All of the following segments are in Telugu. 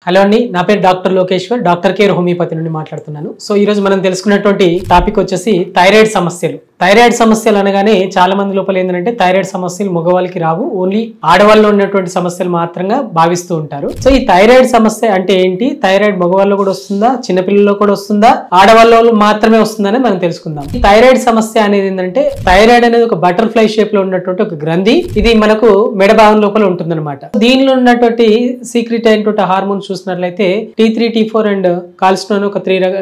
హలో అండి, నా పేరు doctor Lokeshwar, doctor care homeopathy నుండి మాట్లాడుతున్నాను. సో ఈ రోజు మనం తెలుసుకున్నటువంటి టాపిక్ వచ్చేసి థైరాయిడ్ సమస్యలు. థైరాయిడ్ సమస్యలు అనగానే చాలా మంది లోపల ఏంటంటే థైరాయిడ్ సమస్యలు మగవాళ్ళకి రావు, ఓన్లీ ఆడవాళ్ళలో ఉన్నటువంటి సమస్యలు మాత్రంగా భావిస్తూ ఉంటారు. సో ఈ థైరాయిడ్ సమస్య అంటే ఏంటి, థైరాయిడ్ మగవాళ్ళలో కూడా వస్తుందా, చిన్నపిల్లల్లో కూడా వస్తుందా, ఆడవాళ్ళలో మాత్రమే వస్తుందని మనం తెలుసుకుందాం. ఈ థైరాయిడ్ సమస్య అనేది ఏంటంటే, థైరాయిడ్ అనేది ఒక బటర్ఫ్లై షేప్ లో ఉన్నటువంటి ఒక గ్రంథి. ఇది మనకు మెడ భాగం లోపల ఉంటుందన్నమాట. దీనిలో ఉన్నటువంటి సీక్రెట్ అయినటువంటి హార్మోన్స్ చూసినట్లయితే T3, T4 అండ్ కాల్స్ట్రోన్ ఒక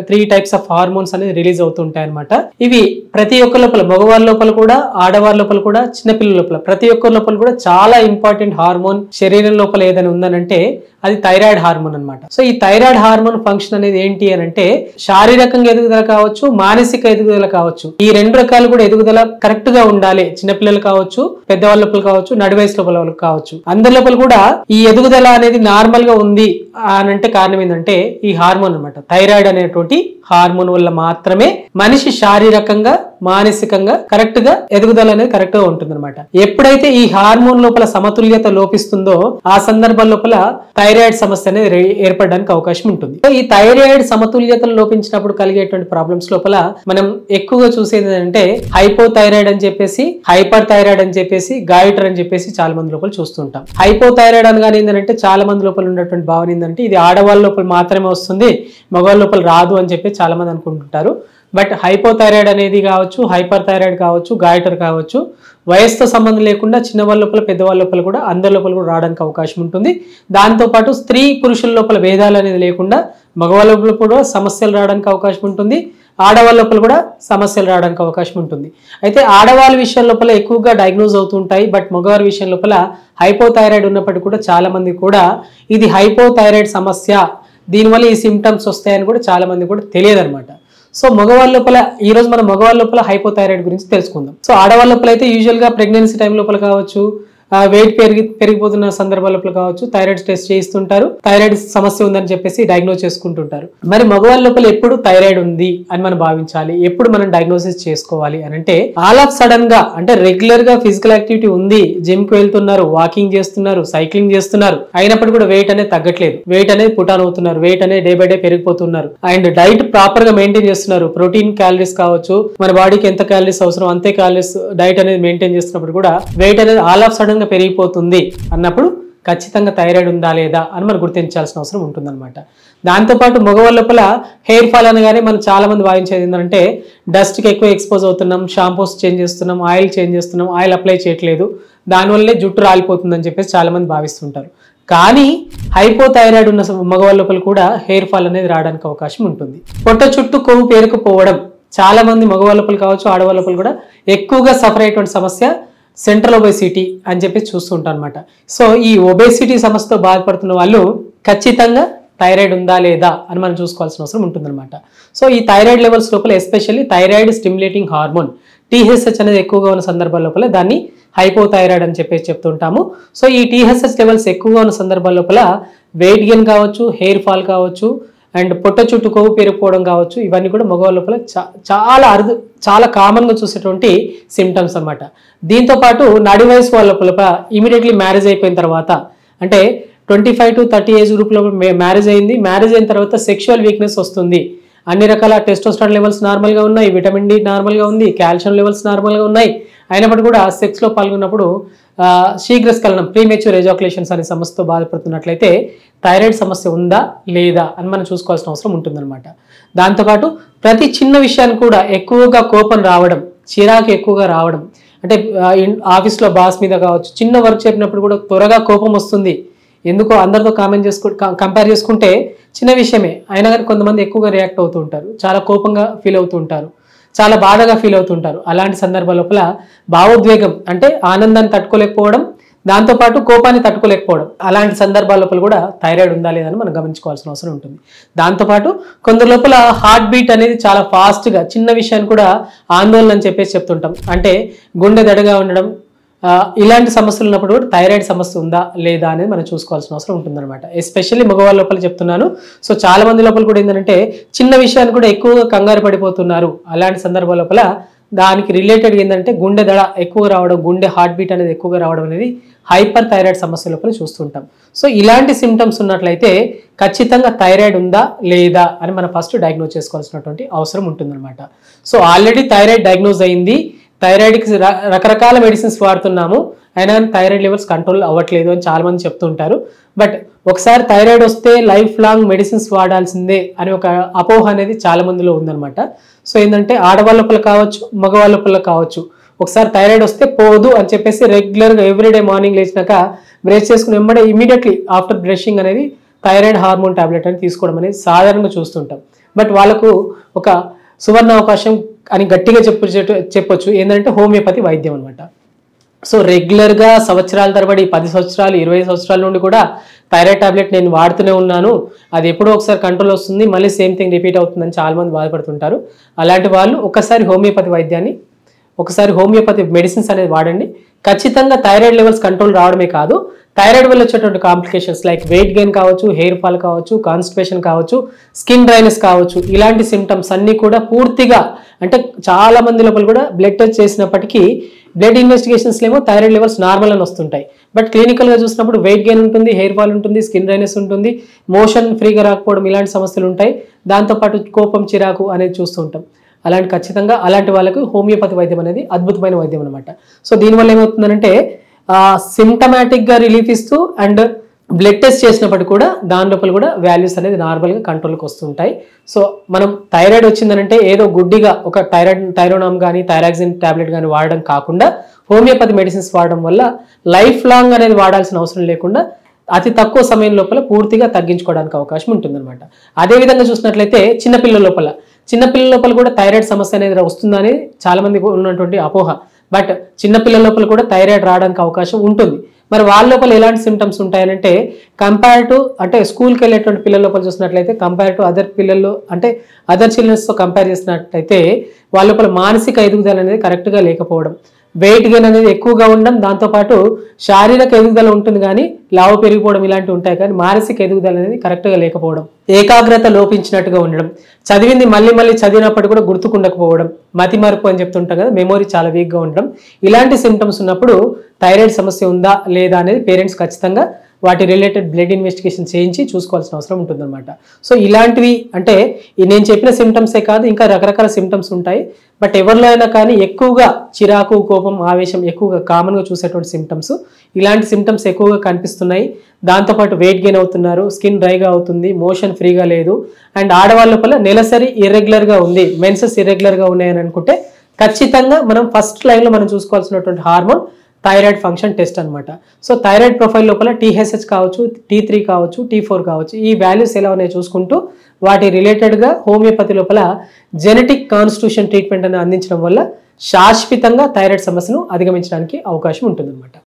త్రీ టైప్స్ ఆఫ్ హార్మోన్స్ అనేది రిలీజ్ అవుతుంటాయి అనమాట. ఇవి ప్రతి ఒక్క లోపల, మగవాళ్ళ లోపల కూడా, ఆడవాళ్ళ లోపల కూడా, చిన్నపిల్లల లోపల, ప్రతి ఒక్కరి లోపల కూడా చాలా ఇంపార్టెంట్ హార్మోన్ శరీరం లోపల ఏదైనా ఉందనంటే అది థైరాయిడ్ హార్మోన్ అనమాట. సో ఈ థైరాయిడ్ హార్మోన్ ఫంక్షన్ అనేది ఏంటి అని అంటే, శారీరకంగా ఎదుగుదల కావచ్చు, మానసిక ఎదుగుదల కావచ్చు, ఈ రెండు రకాలు కూడా ఎదుగుదల కరెక్ట్ గా ఉండాలి. చిన్నపిల్లలు కావచ్చు, పెద్దవాళ్ళ లోపల కావచ్చు, నడివయసు లోపల వాళ్ళకి కావచ్చు, అందరి లోపల కూడా ఈ ఎదుగుదల అనేది నార్మల్ గా ఉంది అని అంటే కారణం ఏంటంటే ఈ హార్మోన్ అనమాట. థైరాయిడ్ అనేటువంటి హార్మోన్ వల్ల మాత్రమే మనిషి శారీరకంగా, మానసికంగా కరెక్ట్ గా ఎదుగుదల అనేది కరెక్ట్ గా ఉంటుంది అనమాట. ఎప్పుడైతే ఈ హార్మోన్ లోపల సమతుల్యత లోపిస్తుందో ఆ సందర్భం లోపల థైరాయిడ్ సమస్య అనేది ఏర్పడడానికి అవకాశం ఉంటుంది. ఈ థైరాయిడ్ సమతుల్యతను లోపించినప్పుడు కలిగేటువంటి ప్రాబ్లమ్స్ లోపల మనం ఎక్కువగా చూసేది ఏంటంటే హైపోథైరాయిడ్ అని చెప్పేసి, హైపర్ థైరాయిడ్ అని చెప్పేసి, గాయిటర్ అని చెప్పేసి చాలా మంది లోపల చూస్తుంటాం. హైపోథైరాయిడ్ అనగానే ఏంటంటే చాలా మంది లోపల ఉన్నటువంటి భావన ఏంటంటే ఇది ఆడవాళ్ళ లోపల మాత్రమే వస్తుంది, మగవాళ్ళ లోపల రాదు అని చెప్పి చాలా మంది అనుకుంటుంటారు. బట్ హైపోథైరాయిడ్ అనేది కావచ్చు, హైపర్ థైరాయిడ్ కావచ్చు, గాయిటర్ కావచ్చు, వయసుతో సంబంధం లేకుండా చిన్నవాళ్ళ లోపల, పెద్దవాళ్ళ లోపల కూడా, అందరి లోపల కూడా రావడానికి అవకాశం ఉంటుంది. దాంతోపాటు స్త్రీ పురుషుల లోపల భేదాలు అనేది లేకుండా మగవాళ్ళ లోపల కూడా సమస్యలు రావడానికి అవకాశం ఉంటుంది, ఆడవాళ్ళ లోపల కూడా సమస్యలు రావడానికి అవకాశం ఉంటుంది. అయితే ఆడవాళ్ళ విషయం లోపల ఎక్కువగా డయాగ్నోజ్ అవుతుంటాయి. బట్ మగవారి విషయం లోపల హైపోథైరాయిడ్ ఉన్నప్పటికీ కూడా చాలా మంది కూడా ఇది హైపోథైరాయిడ్ సమస్య, దీనివల్ల ఈ సిమ్టమ్స్ వస్తాయని కూడా చాలా మంది కూడా తెలియదు అనమాట. సో మగవాళ్ళ లోపల ఈ రోజు మనం మగవాళ్ళ లోపల హైపోథైరాయిడ్ గురించి తెలుసుకుందాం. సో ఆడవాళ్ళ లోపల అయితే యూజువల్ గా ప్రెగ్నెన్సీ టైం లోపల కావచ్చు, వెయిట్ పెరిగిపోతున్న సందర్భాల లోపల కావచ్చు, థైరాయిడ్ టెస్ట్ చేయిస్తుంటారు, థైరాయిడ్ సమస్య ఉందని చెప్పేసి డయాగ్నోస్ చేసుకుంటుంటారు. మరి మగవాళ్ళ లోపల ఎప్పుడు థైరాయిడ్ ఉంది అని మనం భావించాలి, ఎప్పుడు మనం డయాగ్నోసిస్ చేసుకోవాలి అని అంటే, ఆల్ ఆఫ్ సడన్ గా అంటే రెగ్యులర్ గా ఫిజికల్ యాక్టివిటీ ఉంది, జిమ్ కు వెళ్తున్నారు, వాకింగ్ చేస్తున్నారు, సైక్లింగ్ చేస్తున్నారు, అయినప్పుడు కూడా వెయిట్ అనేది తగ్గట్లేదు, వెయిట్ అనేది పుటాన్ అవుతున్నారు, వెయిట్ అనేది డే బై డే పెరిగిపోతున్నారు, అండ్ డైట్ ప్రాపర్ గా మెయింటైన్ చేస్తున్నారు, ప్రోటీన్ క్యాలరీస్ కావచ్చు, మన బాడీకి ఎంత క్యాలరీస్ అవసరం అంతే క్యాలరీస్ డైట్ అనేది మెయింటైన్ చేస్తున్నప్పుడు కూడా వెయిట్ అనేది ఆల్ ఆఫ్ సడన్ గా పెరిగిపోతుంది అన్నప్పుడు ఖచ్చితంగా థైరాయిడ్ ఉందా లేదా అని మనం గుర్తించాల్సిన అవసరం ఉంటుందన్నమాట. దాంతోపాటు మగవాళ్ళ లోపల హెయిర్ ఫాల్ అనగానే మనం చాలా మంది భావించేది ఏంటంటే డస్ట్కి ఎక్కువ ఎక్స్పోజ్ అవుతున్నాం, షాంపూస్ చేంజ్ చేస్తున్నాం, ఆయిల్ చేంజ్ చేస్తున్నాం, ఆయిల్ అప్లై చేయట్లేదు, దానివల్లే జుట్టు రాలిపోతుందని చెప్పేసి చాలా మంది భావిస్తుంటారు. కానీ హైపోథైరాయిడ్ ఉన్న మగవాళ్ళ లోపల కూడా హెయిర్ ఫాల్ అనేది రావడానికి అవకాశం ఉంటుంది. పొట్ట చుట్టూ కొవ్వు పేరుకుపోవడం చాలా మంది మగవాళ్ళ లోపల కావచ్చు, ఆడవాళ్ళ లోపల కూడా ఎక్కువగా సఫర్ అయ్యేటువంటి సమస్య సెంట్రల్ ఒబేసిటీ అని చెప్పి చూస్తుంటాం అనమాట. సో ఈ ఒబేసిటీ సమస్యతో బాధపడుతున్న వాళ్ళు ఖచ్చితంగా థైరాయిడ్ ఉందా లేదా అని మనం చూసుకోవాల్సిన అవసరం ఉంటుందన్నమాట. సో ఈ థైరాయిడ్ లెవెల్స్ లోపల especially thyroid stimulating hormone TSH అనేది ఎక్కువగా ఉన్న సందర్భాల లోపల దాన్ని హైపోథైరాయిడ్ అని చెప్పేసి చెప్తుంటాము. సో ఈ TSH లెవెల్స్ ఎక్కువగా ఉన్న సందర్భాల లోపల వెయిట్ గెయిన్ కావచ్చు, హెయిర్ ఫాల్ కావచ్చు, అండ్ పొట్ట చుట్టూ కొవ్వు పెరిగిపోవడం కావచ్చు, ఇవన్నీ కూడా మగవాళ్ళ లోపల చాలా కామన్గా చూసేటువంటి సిమ్టమ్స్ అనమాట. దీంతో పాటు నడి వయసు వాళ్ళ లోపల ఇమీడియట్లీ మ్యారేజ్ అయిపోయిన తర్వాత, అంటే 25 to 30 ఏజ్ గ్రూప్లో మ్యారేజ్ అయింది, మ్యారేజ్ అయిన తర్వాత సెక్షువల్ వీక్నెస్ వస్తుంది, అన్ని రకాల టెస్టోస్టెరాన్ లెవెల్స్ నార్మల్గా ఉన్నాయి, విటమిన్ డి నార్మల్గా ఉంది, కాల్షియం లెవెల్స్ నార్మల్గా ఉన్నాయి, అయినప్పటికీ కూడా సెక్స్లో పాల్గొన్నప్పుడు శీఘ్రస్ఖలనం, ప్రీమెచ్యూర్ ఎజాక్యులేషన్స్ అనే సమస్యతో బాధపడుతున్నట్లయితే థైరాయిడ్ సమస్య ఉందా లేదా అని మనం చూసుకోవాల్సిన అవసరం ఉంటుందన్నమాట. దాంతోపాటు ప్రతి చిన్న విషయాన్ని కూడా ఎక్కువగా కోపం రావడం, చిరాకు ఎక్కువగా రావడం, అంటే ఆఫీస్లో బాస్ మీద కావచ్చు, చిన్న వర్క్ చెప్పినప్పుడు కూడా త్వరగా కోపం వస్తుంది, ఎందుకో అందరితో కంపేర్ చేసుకుంటే చిన్న విషయమే అయినా కానీ కొంతమంది ఎక్కువగా రియాక్ట్ అవుతూ ఉంటారు, చాలా కోపంగా ఫీల్ అవుతూ ఉంటారు, చాలా బాధగా ఫీల్ అవుతుంటారు. అలాంటి సందర్భాల లోపల భావోద్వేగం అంటే ఆనందాన్ని తట్టుకోలేకపోవడం, దాంతోపాటు కోపాన్ని తట్టుకోలేకపోవడం, అలాంటి సందర్భాల లోపల కూడా థైరాయిడ్ ఉందా లేదని మనం గమనించుకోవాల్సిన అవసరం ఉంటుంది. దాంతోపాటు కొందరు లోపల హార్ట్ బీట్ అనేది చాలా ఫాస్ట్గా, చిన్న విషయాన్ని కూడా ఆందోళన అని చెప్పేసి చెప్తుంటాం, అంటే గుండె దడగా ఉండడం, ఇలాంటి సమస్యలు ఉన్నప్పుడు కూడా థైరాయిడ్ సమస్య ఉందా లేదా అనేది మనం చూసుకోవాల్సిన అవసరం ఉంటుందన్నమాట. ఎస్పెషల్లీ మగవాళ్ళ లోపల చెప్తున్నాను. సో చాలా మంది లోపల కూడా ఏంటంటే చిన్న విషయాన్ని కూడా ఎక్కువగా కంగారు పడిపోతున్నారు, అలాంటి సందర్భాల లోపల దానికి రిలేటెడ్ ఏంటంటే గుండె దడ ఎక్కువ రావడం, గుండె హార్ట్ బీట్ అనేది ఎక్కువగా రావడం అనేది హైపర్ థైరాయిడ్ సమస్య లోపల చూస్తుంటాం. సో ఇలాంటి సిమ్టమ్స్ ఉన్నట్లయితే ఖచ్చితంగా థైరాయిడ్ ఉందా లేదా అని మనం ఫస్ట్ డయాగ్నోజ్ చేసుకోవాల్సినటువంటి అవసరం ఉంటుందన్నమాట. సో ఆల్రెడీ థైరాయిడ్ డయాగ్నోజ్ అయింది, థైరాయిడ్కి రకరకాల మెడిసిన్స్ వాడుతున్నాము, అయినా థైరాయిడ్ లెవెల్స్ కంట్రోల్ అవ్వట్లేదు అని చాలా మంది చెప్తుంటారు. బట్ ఒకసారి థైరాయిడ్ వస్తే లైఫ్ లాంగ్ మెడిసిన్స్ వాడాల్సిందే అని ఒక అపోహ అనేది చాలా మందిలో ఉందన్నమాట. సో ఏంటంటే ఆడవాళ్ళ లోపల కావచ్చు, మగవాళ్ళ లోపల కావచ్చు, ఒకసారి థైరాయిడ్ వస్తే పోదు అని చెప్పేసి రెగ్యులర్గా ఎవ్రీడే మార్నింగ్ లేచినాక బ్రష్ చేసుకుని వెంబడే ఇమీడియట్లీ ఆఫ్టర్ బ్రషింగ్ అనేది థైరాయిడ్ హార్మోన్ టాబ్లెట్ అని తీసుకోవడం అనేది సాధారణంగా చూస్తుంటాం. బట్ వాళ్ళకు ఒక సువర్ణ అవకాశం అని గట్టిగా చెప్పొచ్చు ఏంటంటే హోమియోపతి వైద్యం అనమాట. సో రెగ్యులర్గా సంవత్సరాల తరబడి 10 సంవత్సరాలు 20 సంవత్సరాల నుండి కూడా థైరాయిడ్ టాబ్లెట్ నేను వాడుతూనే ఉన్నాను, అది ఎప్పుడో ఒకసారి కంట్రోల్ వస్తుంది, మళ్ళీ సేమ్ థింగ్ రిపీట్ అవుతుందని చాలామంది బాధపడుతుంటారు. అలాంటి వాళ్ళు ఒకసారి హోమియోపతి మెడిసిన్స్ అనేది వాడండి. ఖచ్చితంగా థైరాయిడ్ లెవెల్స్ కంట్రోల్ రావడమే కాదు, థైరాయిడ్ వల్ల వచ్చేటువంటి కాంప్లికేషన్స్ లైక్ వెయిట్ గెయిన్ కావచ్చు, హెయిర్ ఫాల్ కావచ్చు, కాన్స్టిపేషన్ కావచ్చు, స్కిన్ డ్రైనెస్ కావచ్చు, ఇలాంటి సిమ్టమ్స్ అన్నీ కూడా పూర్తిగా అంటే చాలా మంది లోపల కూడా బ్లడ్ టెస్ట్ చేసినప్పటికీ బ్లడ్ ఇన్వెస్టిగేషన్స్ ఏమో థైరాయిడ్ లెవెల్స్ నార్మల్ అని వస్తుంటాయి. బట్ క్లినికల్గా చూసినప్పుడు వెయిట్ గెయిన్ ఉంటుంది, హెయిర్ ఫాల్ ఉంటుంది, స్కిన్ డ్రైనెస్ ఉంటుంది, మోషన్ ఫ్రీగా రాకపోవడం, ఇలాంటి సమస్యలు ఉంటాయి. దాంతోపాటు కోపం, చిరాకు అనేది చూస్తూ ఉంటాం. ఖచ్చితంగా అలాంటి వాళ్ళకు హోమియోపతి వైద్యం అనేది అద్భుతమైన వైద్యం అనమాట. సో దీనివల్ల ఏమవుతుందంటే సిమ్టమాటిక్గా రిలీఫ్ ఇస్తూ అండ్ బ్లడ్ టెస్ట్ చేసినప్పటికీ కూడా దాని లోపల కూడా వాల్యూస్ అనేది నార్మల్గా కంట్రోల్కి వస్తుంటాయి. సో మనం థైరాయిడ్ వచ్చిందనంటే ఏదో గుడ్డిగా ఒక థైరోనామ్ కానీ థైరాక్సిన్ టాబ్లెట్ కానీ వాడడం కాకుండా హోమియోపతి మెడిసిన్స్ వాడడం వల్ల లైఫ్ లాంగ్ అనేది వాడాల్సిన అవసరం లేకుండా అతి తక్కువ సమయం లోపల పూర్తిగా తగ్గించుకోవడానికి అవకాశం ఉంటుందన్నమాట. అదేవిధంగా చూసినట్లయితే చిన్నపిల్లల లోపల కూడా థైరాయిడ్ సమస్య అనేది వస్తుందని చాలా మందికి ఉన్నటువంటి అపోహ. బట్ చిన్నపిల్లల లోపల కూడా థైరాయిడ్ రావడానికి అవకాశం ఉంటుంది. మరి వాళ్ళ లోపల ఎలాంటి సిమ్టమ్స్ ఉంటాయనంటే కంపేర్ టు అంటే స్కూల్కి వెళ్ళేటువంటి పిల్లల లోపల చూసినట్లయితే కంపేర్ టు అదర్ పిల్లలు అంటే అదర్ చిల్డ్రన్స్తో కంపేర్ చేసినట్లయితే వాళ్ళ లోపల మానసిక ఎదుగుదల అనేది కరెక్ట్గా లేకపోవడం, వెయిట్ గెయిన్ అనేది ఎక్కువగా ఉండడం, దాంతోపాటు శారీరక ఎదుగుదల ఉంటుంది కానీ లావు పెరిగిపోవడం ఇలాంటివి ఉంటాయి, కానీ మానసిక ఎదుగుదల అనేది కరెక్ట్గా లేకపోవడం, ఏకాగ్రత లోపించినట్టుగా ఉండడం, చదివింది మళ్ళీ చదివినప్పుడు కూడా గుర్తుకుండకపోవడం, మతి మరుపు అని చెప్తుంటాం కదా, మెమొరీ చాలా వీక్గా ఉండడం, ఇలాంటి సిమ్టమ్స్ ఉన్నప్పుడు థైరాయిడ్ సమస్య ఉందా లేదా అనేది పేరెంట్స్ ఖచ్చితంగా వాటి రిలేటెడ్ బ్లడ్ ఇన్వెస్టిగేషన్ చేయించి చూసుకోవాల్సిన అవసరం ఉంటుందన్నమాట. సో ఇలాంటివి అంటే నేను చెప్పిన సిమ్టమ్సే కాదు, ఇంకా రకరకాల సిమ్టమ్స్ ఉంటాయి. బట్ ఎవరిలో అయినా కానీ ఎక్కువగా చిరాకు, కోపం, ఆవేశం ఎక్కువగా కామన్గా చూసేటువంటి సిమ్టమ్స్, ఇలాంటి సిమ్టమ్స్ ఎక్కువగా కనిపిస్తున్నాయి. దాంతోపాటు వెయిట్ గెయిన్ అవుతున్నారు, స్కిన్ డ్రైగా అవుతుంది, మోషన్ ఫ్రీగా లేదు, అండ్ ఆడవాళ్ళ లోపల నెలసరి ఇర్రెగ్యులర్గా ఉంది, మెన్సెస్ ఇర్రెగ్యులర్గా ఉన్నాయని అనుకుంటే ఖచ్చితంగా మనం ఫస్ట్ లైన్లో మనం చూసుకోవాల్సినటువంటి హార్మోన్ థైరాయిడ్ ఫంక్షన్ టెస్ట్ అనమాట. సో థైరాయిడ్ ప్రొఫైల్ లోపల TSH కావచ్చు, T3 కావచ్చు, T4 కావచ్చు, ఈ వాల్యూస్ ఎలా ఉన్నాయో చూసుకుంటూ వాటి రిలేటెడ్గా హోమియోపతి లోపల జెనెటిక్ కాన్స్టిట్యూషన్ ట్రీట్మెంట్ అనేది అందించడం వల్ల శాశ్వతంగా థైరాయిడ్ సమస్యను అధిగమించడానికి అవకాశం ఉంటుందన్నమాట.